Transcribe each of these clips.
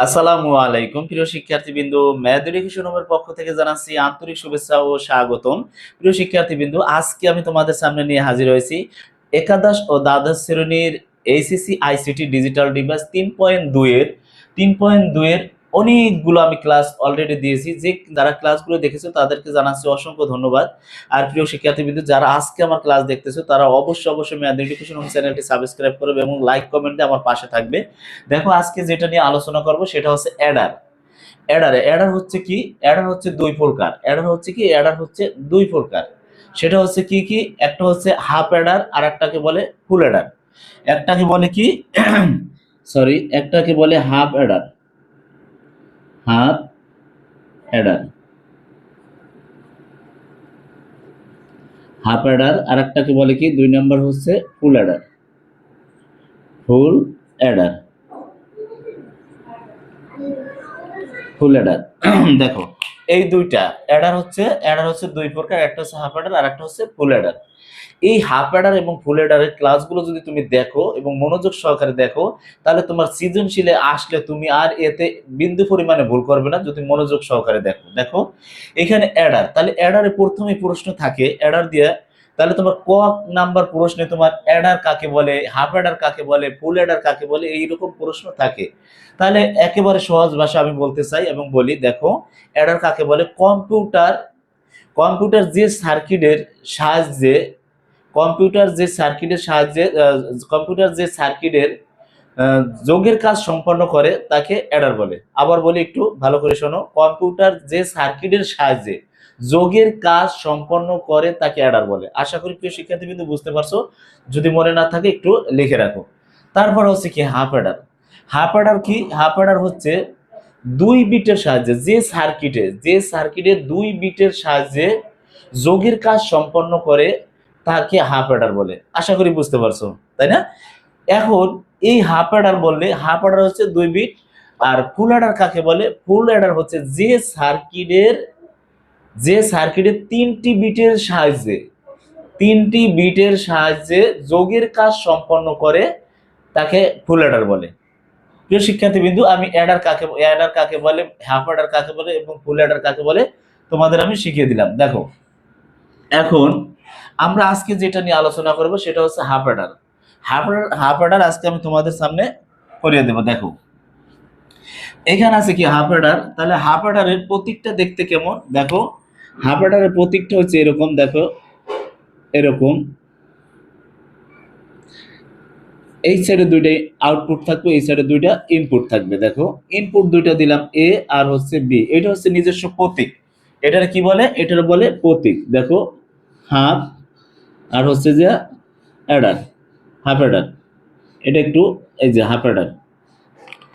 আসসালামু আলাইকুম প্রিয় শিক্ষার্থীবৃন্দ, ম্যাথ এডুকেশন হোমের পক্ষ থেকে জানাচ্ছি আন্তরিক শুভেচ্ছা ও স্বাগতম। প্রিয় শিক্ষার্থীবৃন্দ, আজকে আমি তোমাদের সামনে নিয়ে হাজির হয়েছি একাদশ ও দ্বাদশ শ্রেণীর এইচএসসি আইসিটি ডিজিটাল ডিভাইস 3.2 এর অনেকগুলো আমি ক্লাস অলরেডি দিয়েছি। যে যারা ক্লাসগুলো দেখেছো তাদেরকে জানাচ্ছি অসংখ্য ধন্যবাদ। আর প্রিয় শিক্ষার্থীবৃন্দ, যারা আজকে আমার ক্লাস দেখতেছো তারা অবশ্যই ম্যাথ এডুকেশন হোম চ্যানেলটি সাবস্ক্রাইব করবে এবং লাইক কমেন্টে আমার পাশে থাকবে। দেখো, আজকে যেটা নিয়ে আলোচনা করব সেটা হচ্ছে অ্যাডার। অ্যাডার হচ্ছে কি? অ্যাডার হচ্ছে দুই প্রকার। অ্যাডার হচ্ছে দুই প্রকার। সেটা হচ্ছে কি কি? একটা হচ্ছে হাফ অ্যাডার আর একটাকে বলে ফুল অ্যাডার। একটাকে বলে কি একটাকে বলে half adder. Half adder half adder আর একটাকে বলে কি? 2 নম্বর হচ্ছে full adder. Full adder full adder দেখো, এই অ্যাডার হচ্ছে দুই প্রকার। একটা হচ্ছে হাফ অ্যাডার আর একটা হচ্ছে ফুল অ্যাডার। এই হাফ অ্যাডার এবং ফুল অ্যাডারের ক্লাসগুলো যদি তুমি দেখো এবং মনোযোগ সহকারে দেখো, তাহলে তোমার সৃজনশীলে আসলে তুমি আর এতে বিন্দু পরিমাণে ভুল করবে না যদি মনোযোগ সহকারে দেখো। দেখো, এখানে অ্যাডার, তাহলে অ্যাডারে প্রথমে প্রশ্ন থাকে অ্যাডার দিয়ে। তাহলে তোমার ক নাম্বার প্রশ্নে তোমার অ্যাডার কাকে বলে, হাফ অ্যাডার কাকে বলে, ফুল অ্যাডার কাকে বলে, এইরকম প্রশ্ন থাকে। তাহলে একেবারে সহজ ভাষা আমি বলতে চাই এবং বলি, দেখো, অ্যাডার কাকে বলে? কম্পিউটার যে সার্কিটের সাহায্যে কম্পিউটার যে সার্কিটের সাহায্যে কম্পিউটার যে সার্কিটের যোগের কাজ সম্পন্ন করে তাকে অ্যাডার বলে। আবার বলি, একটু ভালো করে শোনো, কম্পিউটার যে সার্কিটের সাহায্যে যোগের কাজ সম্পন্ন করে তাকে অ্যাডার বলে। আশা করি প্রিয় শিক্ষার্থীবৃন্দ বুঝতে পারছো। যদি মনে না থাকে একটু লিখে রাখো। তারপর হচ্ছে কি হাফ অ্যাডার। হাফ অ্যাডার হচ্ছে দুই বিটের সাহায্যে যে সার্কিটে 2 বিটের সাহায্যে যোগের কাজ সম্পন্ন করে তাকে হাফ অ্যাডার বলে। আশা করি বুঝতে পারছো, তাই না? এখন এই হাফ অ্যাডার হচ্ছে 2 বিট। আর ফুল অ্যাডার কাকে বলে? ফুল অ্যাডার হচ্ছে যে সার্কিটের 3টি বিটের সাহায্যে যোগের কাজ সম্পন্ন করে তাকে ফুল অ্যাডার বলে। প্রিয় শিক্ষার্থীবৃন্দু, আমি অ্যাডার কাকে বলে, হাফ অ্যাডার কাকে বলে এবং ফুল অ্যাডার কাকে বলে তোমাদের আমি শিখিয়ে দিলাম। দেখো, এখন আমরা আজকে যেটা নিয়ে আলোচনা করব সেটা হচ্ছে হাফ অ্যাডার। হাফ অ্যাডার আজকে আমি তোমাদের সামনে করিয়ে দেব। দেখো, এখানে আছে কি হাফ অ্যাডার। তাহলে হাফ অ্যাডারের প্রতীকটা দেখতে কেমন? দেখো, হাফ অ্যাডারের প্রতীকটা হচ্ছে এরকম। দেখো, এরকম। এই সাইডে 2টা আউটপুট থাকবে, এই সাইডে 2টা ইনপুট থাকবে। দেখো, ইনপুট 2টা দিলাম, এ আর হচ্ছে বি। এটা হচ্ছে নিজস্ব প্রতীক। এটার কি বলে? এটার বলে প্রতীক। দেখো, হাফ আর হচ্ছে যে অ্যাডার, হাফ অ্যাডার। এটা একটু, এই যে হাফ অ্যাডার।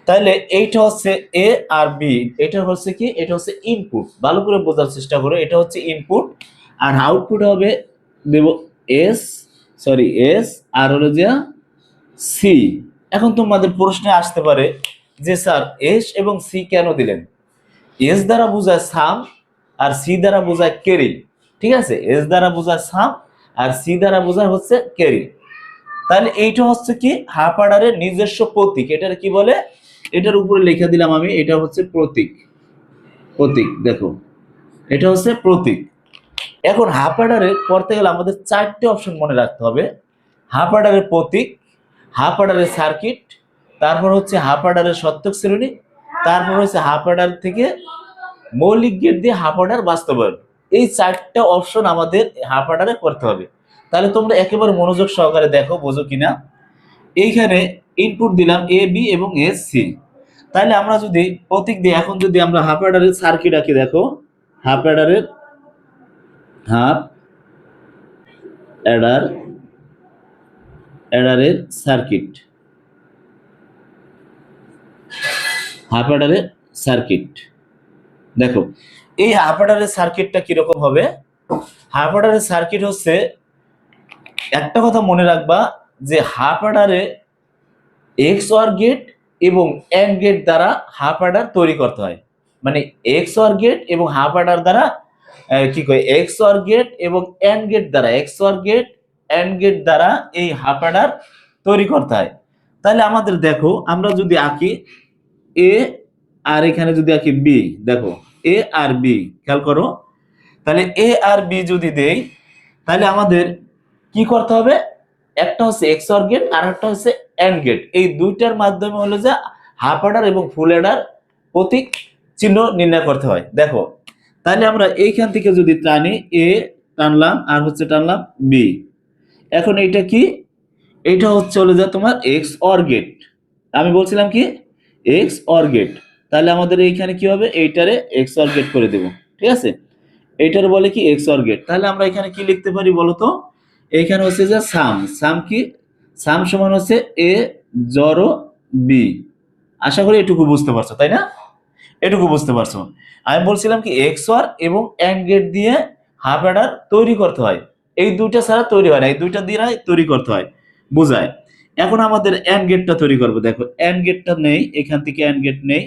তাহলে এইটা হচ্ছে এ আর বি। এটা হচ্ছে কি? এটা হচ্ছে ইনপুট। ভালো করে বোঝার চেষ্টা করো, এটা হচ্ছে ইনপুট। আর আউটপুট হবে দেব এস, এস আর হলো যে সি। এখন তোমাদের প্রশ্নে আসতে পারে যে স্যার, এস এবং সি কেন দিলেন? এস দ্বারা বোঝায় সাম আর সি দ্বারা বোঝায় ক্যারি। ঠিক আছে, এস দ্বারা বোঝায় সাম আর সি দ্বারা বোঝায় হচ্ছে ক্যারি। তাহলে এইটা হচ্ছে কি? হাফ অ্যাডারের নিজস্ব প্রতীক। এটার কি বলে? এটার উপরে লিখে দিলাম আমি, এটা হচ্ছে প্রতীক। দেখো, এটা হচ্ছে প্রতীক। এখন হাফ অ্যাডারে পড়তে গেলে আমাদের 4টে অপশন মনে রাখতে হবে। হাফ অ্যাডারের প্রতীক, হাফ অ্যাডারের সার্কিট, তারপর হচ্ছে হাফ অ্যাডারের সত্যক শ্রেণী, তারপর হচ্ছে হাফ অ্যাডার থেকে মৌলিক গেট দিয়ে হাফ অ্যাডার বাস্তবায়ন। এই 4টা অপশন আমাদের হাফ অ্যাডারে করতে হবে। তাহলে তোমরা একেবারে মনোযোগ সহকারে দেখো, বোঝো কিনা। এইখানে ইনপুট দিলাম এ বি এবং এস সি। তাহলে আমরা যদি প্রতীক দিই, এখন যদি আমরা হাফ অ্যাডারের সার্কিট আঁকি, দেখো, হাফ অ্যাডারের হাফ অ্যাডার অ্যাডারের সার্কিট, হাফ অ্যাডারের সার্কিট। দেখো, এই হাফ অ্যাডারের সার্কিটটা কিরকম হবে? হাফ অ্যাডারের সার্কিট হচ্ছে, একটা কথা মনে রাখবা যে হাফ অ্যাডারে এক্স অর গেট এবং এন্ড গেট দ্বারা হাফ অ্যাডার তৈরি করতে হয়। মানে এক্স অর গেট এবং হাফ অ্যাডার দ্বারা কি কয়, এক্স অর গেট এবং এন্ড গেট দ্বারা এই হাফ অ্যাডার তৈরি করতে হয়। তাহলে আমাদের দেখো, আমরা যদি আঁকি এ আর এখানে যদি আঁকি বি, দেখো এ আর বি, খেয়াল করো। তাহলে এ আর বি যদি দেই, তাহলে আমাদের কি করতে হবে, একটা হচ্ছে এক্স অর গেট আর একটা হচ্ছে এন্ড গেট, এই দুইটার মাধ্যমে হলো যে হাফ অ্যাডার এবং ফুল অ্যাডার প্রতীক চিহ্ন নির্ণয় করতে হয়। দেখো তাহলে আমরা এইখান থেকে যদি টানি, এ টানলাম আর হচ্ছে টানলাম বি, এখন এইটা কি, এইটা হচ্ছে হলো যে তোমার এক্স অর গেট। আমি বলছিলাম কি এক্স অর গেট, তাহলে আমাদের এইখানে কি হবে, এইটারে এক্স অর গেট করে দেব, ঠিক আছে। এইটার বলে কি এক্স অর গেট। তাহলে আমরা এখানে কি লিখতে পারি বলতো, এইখানে হচ্ছে যে সাম, সাম কি, সাম সমান হচ্ছে এ জড়ো বি। আশা করি এটুকু বুঝতে পারছো, তাই না? এটুকু বুঝতে পারছো। আমি বলছিলাম কি এক্স অর এবং এন্ড গেট দিয়ে হাফ অ্যাডার তৈরি করতে হয়, এই দুইটা ছাড়া তৈরি হয় না, এই দুইটা দিয়ে তৈরি করতে হয়, বোঝায়। এখন আমাদের এন্ড গেটটা তৈরি করবো, দেখো এন্ড গেটটা নেই, এখান থেকে এন্ড গেট নেই।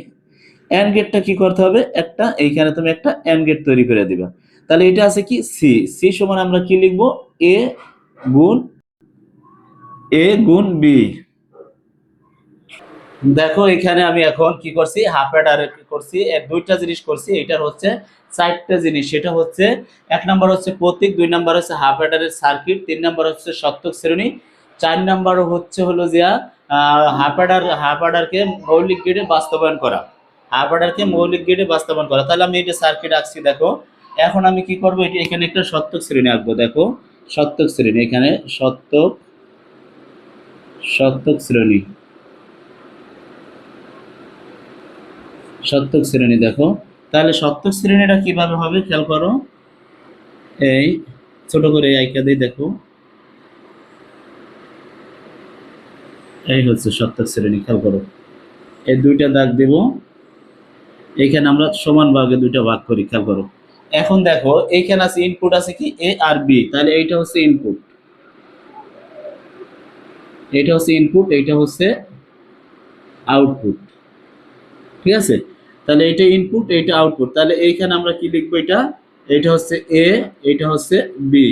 এন্ড গেটটা কি করতে হবে, একটা এইখানে তুমি একটা এন্ড গেট তৈরি করে দিবা। তাহলে এটা আছে কি সি, সি সমান আমরা কি লিখবো, এ গুণ বি। দেখো এখানে আমি এখন কি করছি, হাফ অ্যাডার করছি, দুইটা জিনিস করছি, এটার হচ্ছে চারটা জিনিস। সেটা হচ্ছে এক নাম্বার হচ্ছে প্রতীক, দুই নাম্বার হচ্ছে হাফ অ্যাডারের সার্কিট, তিন নাম্বার হচ্ছে সত্যক শ্রেণী, চার নাম্বার হচ্ছে হলো যে হাফ অ্যাডারকে মৌলিক গেটে বাস্তবায়ন করা, হাফ অ্যাডারকে মৌলিক গেটে বাস্তবায়ন করা। তাহলে আমি এটা সার্কিট আঁকছি, দেখো এখন আমি কি করবো, এটা এখানে একটা সত্যক শ্রেণী আঁকবো, দেখো সত্যক শ্রেণী, এখানে সত্যক শ্রেণী, সত্যক শ্রেণী। দেখো তাহলে সত্যক শ্রেণীটা কিভাবে হবে খেয়াল করো, এই ছোট করে আইকা দেই, দেখো এই হচ্ছে সত্যক শ্রেণী, খেয়াল করো এই দুইটা দাগ দেব, এইখানে আমরা সমান ভাগে দুইটা ভাগ করি, খেয়াল করো। এখন দেখো এইখানে আছে ইনপুট আছে কি এ আর বি, তাহলে এইটা হচ্ছে ইনপুট, এটা হচ্ছে ইনপুট, এইটা হচ্ছে আউটপুট, ঠিক আছে। তাহলে এটা ইনপুট, এটা আউটপুট, তাহলে এইখানে আমরা কি লিখবো, এটা এটা হচ্ছে এ, এটা হচ্ছে বি,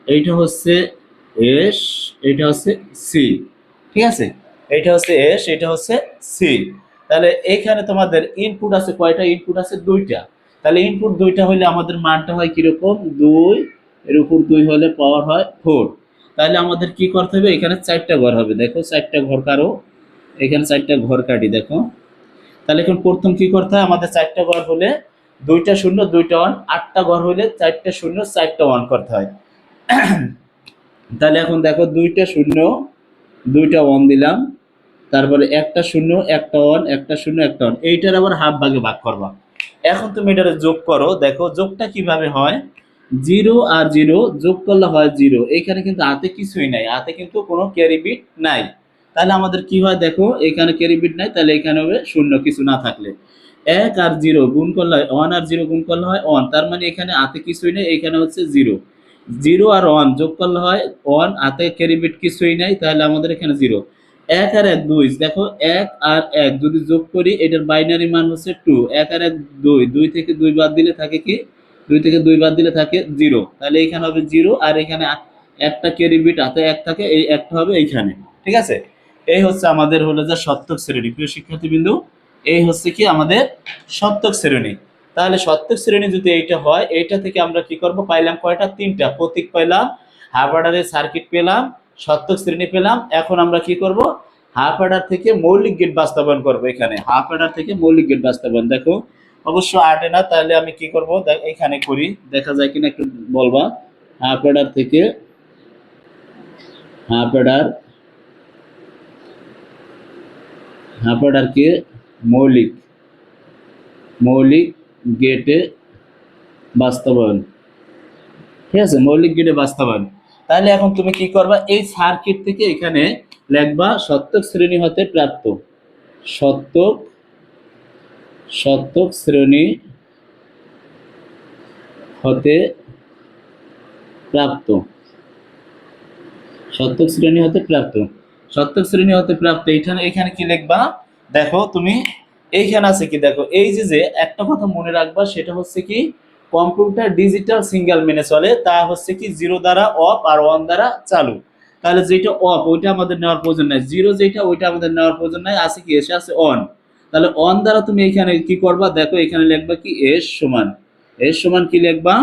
এইটা হচ্ছে এস, এটা হচ্ছে সি, ঠিক আছে। এটা হচ্ছে এস, এটা হচ্ছে সি। তাহলে এইখানে তোমাদের ইনপুট আছে কয়টা, ইনপুট আছে দুইটা, তাহলে ইনপুট দুইটা হলে আমাদের মানটা হয় কিরকম, দুই এর উপর দুই হলে পাওয়ার হয় 4। তাহলে আমাদের কি করতে হবে, এখানে চারটা ঘর হবে, দেখো চারটা ঘর কারো, এখানে চারটা ঘর কাটি, দেখো। তাহলে এখন প্রথম কি করতে হয়, আমাদের চারটা ঘর হলে দুইটা শূন্য দুইটা ওয়ান, আটটা ঘর হলে চারটা শূন্য চারটা ওয়ান করতে হয়। তাহলে এখন দেখো দুইটা শূন্য দুইটা ওয়ান দিলাম, তারপরে একটা শূন্য একটা ওয়ান, একটা শূন্য একটা ওয়ান, এইটার আবার হাফ ভাগে ভাগ করবা। এখন তুমি এটারে যোগ করো, দেখো যোগটা কিভাবে হয়, জিরো আর জিরো যোগ করলে হয় জিরো, এখানে কিন্তু হাতে কিছুই নাই, হাতে কিন্তু কোনো ক্যারি বিট নাই। তাহলে আমাদের কি হয়, দেখো এখানে ক্যারি বিট নাই, তাহলে এখানে হবে শূন্য কিছু না থাকলে। এক আর জিরো গুণ করলে হয় ওয়ান, আর জিরো গুণ করলে হয় ওয়ান, তার মানে এখানে হাতে কিছুই নেই, এখানে হচ্ছে জিরো। জিরো আর ওয়ান যোগ করলে হয় ওয়ান, হাতে ক্যারি বিট কিছুই নাই, তাহলে আমাদের এখানে জিরো। এক আর এক দুই, দেখো এক আর এক যদি যোগ করি, এটার বাইনারি মান হচ্ছে টু, এক আর এক দুই, দুই থেকে দুই বাদ দিলে থাকে কি, দুই থেকে দুই বাদ দিলে থাকে জিরো, তাহলে এখানে হবে জিরো, আর এখানে একটা ক্যারি বিট হাতে এক থাকে, এই একটা হবে এইখানে, ঠিক আছে। এই হচ্ছে আমাদের হলো যে সত্যক শ্রেণী, প্রিয় শিক্ষার্থী বিন্দু, এই হচ্ছে কি আমাদের সত্যক শ্রেণী। তাহলে সত্যক শ্রেণী যদি এইটা হয়, এইটা থেকে আমরা কি করব, পাইলাম কয়টা, তিনটা প্রতীক পাইলাম, হাফ অর্ডারের সার্কিট পেলাম, সত্যক শ্রেণী পেলাম। এখন আমরা কি করব, হাফ অর্ডার থেকে মৌলিক গেট বাস্তবায়ন করব, এখানে হাফ অর্ডার থেকে মৌলিক গেট বাস্তবায়ন। দেখো অবশ্য আটে না, তাহলে আমি কি করব, এখানে করি, দেখা যায় কিনা একটু বলবা। হাফ অর্ডার থেকে হাফ অর্ডার, হাফ অর্ডারকে মৌলিক মৌলিক গেটে বাস্তবায়ন, ঠিক আছে, মৌলিক গেটে বাস্তবায়ন। তাহলে এখন তুমি কি করবা, এই সার্কিট থেকে এখানে লিখবা সত্যক শ্রেণী হতে প্রাপ্ত, সত্যক সত্যক শ্রেণী হতে প্রাপ্ত, সত্যক শ্রেণী হতে প্রাপ্ত, সত্যক শ্রেণী হতে প্রাপ্ত, এখানে এখানে কি লিখবা, দেখো তুমি এইখানে আছে কি, দেখো এই যে যে একটা কথা মনে রাখবা, সেটা হচ্ছে কি কম্পিউটার ডিজিটাল সিঙ্গেল মেনে চলে, তা হচ্ছে কি জিরো দ্বারা অফ আর ওয়ান দ্বারা চালু। তাহলে যেটা অফ ওইটা আমাদের নেওয়ার প্রয়োজন নাই, জিরো যেটা ওইটা আমাদের নেওয়ার প্রয়োজন নাই, আছে কি এসে আছে অন। তাহলে অন দ্বারা তুমি এখানে কি করবা, দেখো এখানে লিখবা কি এস সমান কি লিখবা,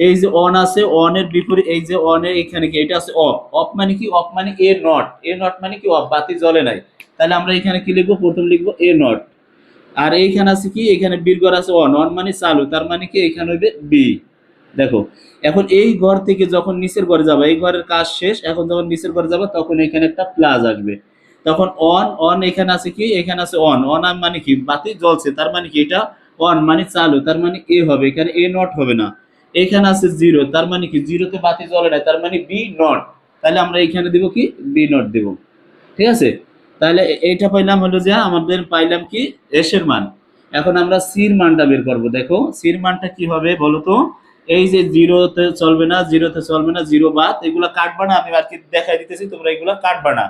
এই যে অন আছে অনের বিপরীত এই যে অনের এখানে কি এটা আছে অফ, অফ মানে কি, অফ মানে এ নট মানে কি অফ, বাতি জ্বলে নাই। তাহলে আমরা এখানে কি লিখবো, প্রথম লিখবো এ নট। আর এইখানে আছে কি, এখানে বীর ঘর আছে অন, অন মানে চালু, তার মানে কি এখানে হবে বি। দেখো এখন এই ঘর থেকে যখন নিচের ঘরে যাবে, এই ঘরের কাজ শেষ, এখন যখন নিচের ঘরে যাবে তখন এখানে একটা প্লাস আসবে। তখন অন অন এখানে আছে কি, এখানে আছে অন, অন মানে কি বাতি জ্বলছে, তার মানে কি এটা অন মানে চালু, তার মানে এ হবে, এখানে এ নট হবে না। এখানে আছে জিরো, তার মানে কি জিরোতে বাতি জ্বলে না, তার মানে বি নট। তাহলে আমরা এখানে দিব কি বি নট দেব। ঠিক আছে, তাহলে এইটা পাইলাম হলো যে আমাদের পাইলাম কি এস এর মান। এখন আমরা সির মানটা বের করব। দেখো সির মানটা কি হবে বলো তো, এই যে জিরোতে চলবে না, জিরোতে চলবে না, জিরো বাদ, এগুলা কাটবা না, আমি আর কি দেখাই দিতেছি, তোমরা এগুলা কাটবা না।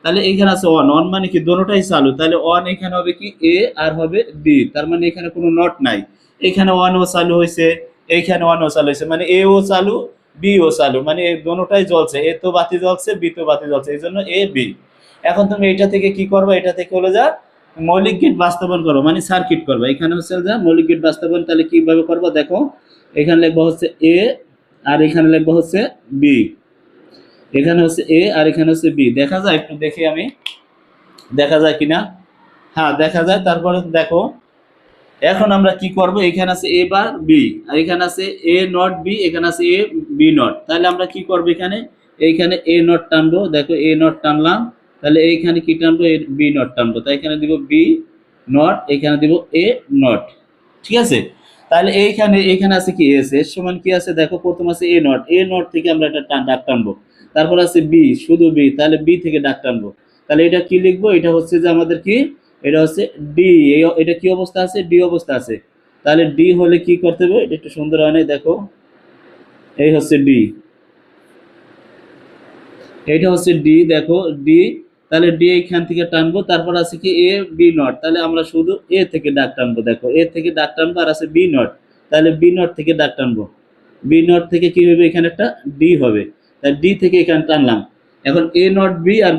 তাহলে এইখানে আছে অন, অন মানে কি দোনোটাই চালু, তাহলে অন এখানে হবে কি এ আর হবে বি, তার মানে এখানে কোনো নট নাই। এখানে ওয়ান ও চালু হয়েছে, এইখানে ওয়ান ও চালু হয়েছে, মানে এ ও চালু বি ও চালু, মানে দোনোটাই জ্বলছে, এ তো বাতি জ্বলছে বি তো বাতি জ্বলছে, এই জন্য এ বি। এখন তুমি এটা থেকে কি করবে, এটা থেকে হলো যা মৌলিক গেট বাস্তবায়ন করো, মানে সার্কিট করবে। এখানে হচ্ছে যা মৌলিক গেট বাস্তবায়ন, তাহলে কিভাবে করবো দেখো, এখানে লিখবো হচ্ছে এ আর এখানে লিখবো হচ্ছে বি, এখানে হচ্ছে এ আর এখানে হচ্ছে বি। দেখা যায় একটু দেখি আমি, দেখা যায় কিনা, হ্যাঁ দেখা যায়। তারপরে দেখো এখন আমরা কি করব, এখানে আছে এ বার বি আর এখানে আছে এ নট বি, এখানে আছে এ বি নট। তাহলে আমরা কি করব, এখানে এইখানে এ নট টানবো, দেখো এ নট টানলাম, তাহলে এইখানে কি টানবো, এ বি নট টানবো, তাই এখানে দিব বি নট, এখানে দিব এ নট। ঠিক আছে, তাহলে এইখানে এখানে আছে কি এস, এর সমান কি আছে দেখো, প্রথম আছে এ নট, এ নট থেকে আমরা একটা ডাক টানবো, তারপর আছে বি শুধু বি, তাহলে বি থেকে ডাক টানবো। তাহলে এটা কি লিখবো, এটা হচ্ছে যে আমাদের কি, এটা হচ্ছে ডি, এটা কি অবস্থা আছে, ডি অবস্থা আছে। তাহলে ডি হলে কি করতে হবে, এটা একটু সুন্দর হয় নাই, দেখো এই হচ্ছে ডি, এটা হচ্ছে ডি, দেখো ডি। তাহলে ডি এইখান থেকে টানবো, তারপর আছে কি এ বি নট, তাহলে আমরা শুধু এ থেকে ডাক টানবো, দেখো এ থেকে ডাক টানবো, আর আছে বি নট, তাহলে বি নট থেকে ডাক টানবো, বি নট থেকে কি হবে, এখানে একটা ডি হবে, তাহলে ডি থেকে এখানে টানলাম। এখন এ নট বি আর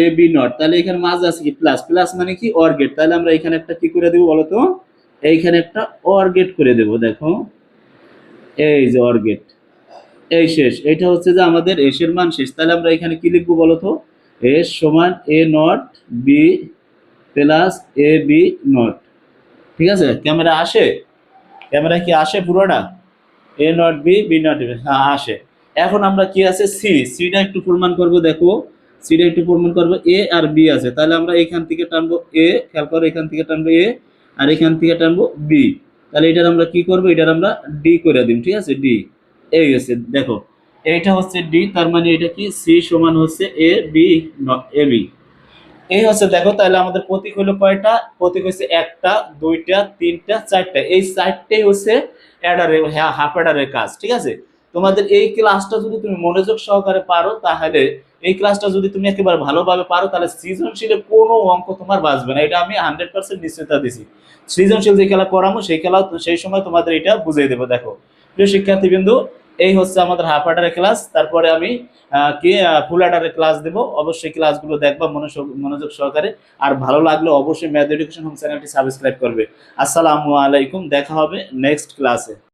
এ বি নট, তাহলে এখানে মাঝে আছে কি প্লাস, প্লাস মানে কি অর গেট, তাহলে আমরা এখানে একটা কি করে দেবো বলতো, এইখানে একটা অর গেট করে দেবো। দেখো এই যে অর গেট, এই শেষ, এটা হচ্ছে যে আমাদের এস এর মান শেষ। তাহলে আমরা এখানে কি লিখবো বলতো, এস সমান A not B plus A B not. ঠিক আছে, ক্যামেরা আসে, ক্যামেরা কি আসে পুরোটা, A not B B not, হ্যাঁ আসে। এখন আমরা কি আছে সি, সিটা একটু প্রমাণ করব। দেখো সিটা একটু প্রমাণ করবো, এ আর বি আছে, তাহলে আমরা এখান থেকে টানবো এ, খেয়াল করো এখান থেকে টানবো এ আর এখান থেকে টানবো বি, তাহলে এটার আমরা কি করবো, এটার আমরা ডি করে দিই। ঠিক আছে, ডি এই হচ্ছে, দেখো এইটা হচ্ছে ডি, তার মানে এটা কি সি সমান হচ্ছে এ বি, এ বি এই হচ্ছে। দেখো তাহলে আমাদের প্রতীক হলো কয়টা, প্রতীক হচ্ছে একটা দুইটা তিনটা চারটা, এই চারটেই হচ্ছে অ্যাডারে, হাফ অ্যাডারের কাজ। ঠিক আছে, তোমাদের এই ক্লাসটা যদি তুমি মনোযোগ সহকারে পারো, তাহলে এই ক্লাসটা যদি তুমি একেবারে ভালোভাবে পারো, তাহলে সৃজনশীলে কোনো অঙ্ক তোমার বাঁচবে না, এটা আমি 100% নিশ্চয়তা দিছি। সৃজনশীল যে খেলা করামো সেই খেলা সেই সময় তোমাদের এটা বুঝিয়ে দেবো। দেখো প্রিয় শিক্ষার্থীবৃন্দু, এই হচ্ছে আমাদের হাফ অ্যাডারের ক্লাস, তারপরে আমি কি ফুল অ্যাডারের ক্লাস দেবো। অবশ্যই ক্লাসগুলো দেখবা মনোযোগ সহকারে, আর ভালো লাগলে অবশ্যই ম্যাথ এডুকেশন হোম চ্যানেলটি সাবস্ক্রাইব করবে। আসসালামু আলাইকুম, দেখা হবে নেক্সট ক্লাসে।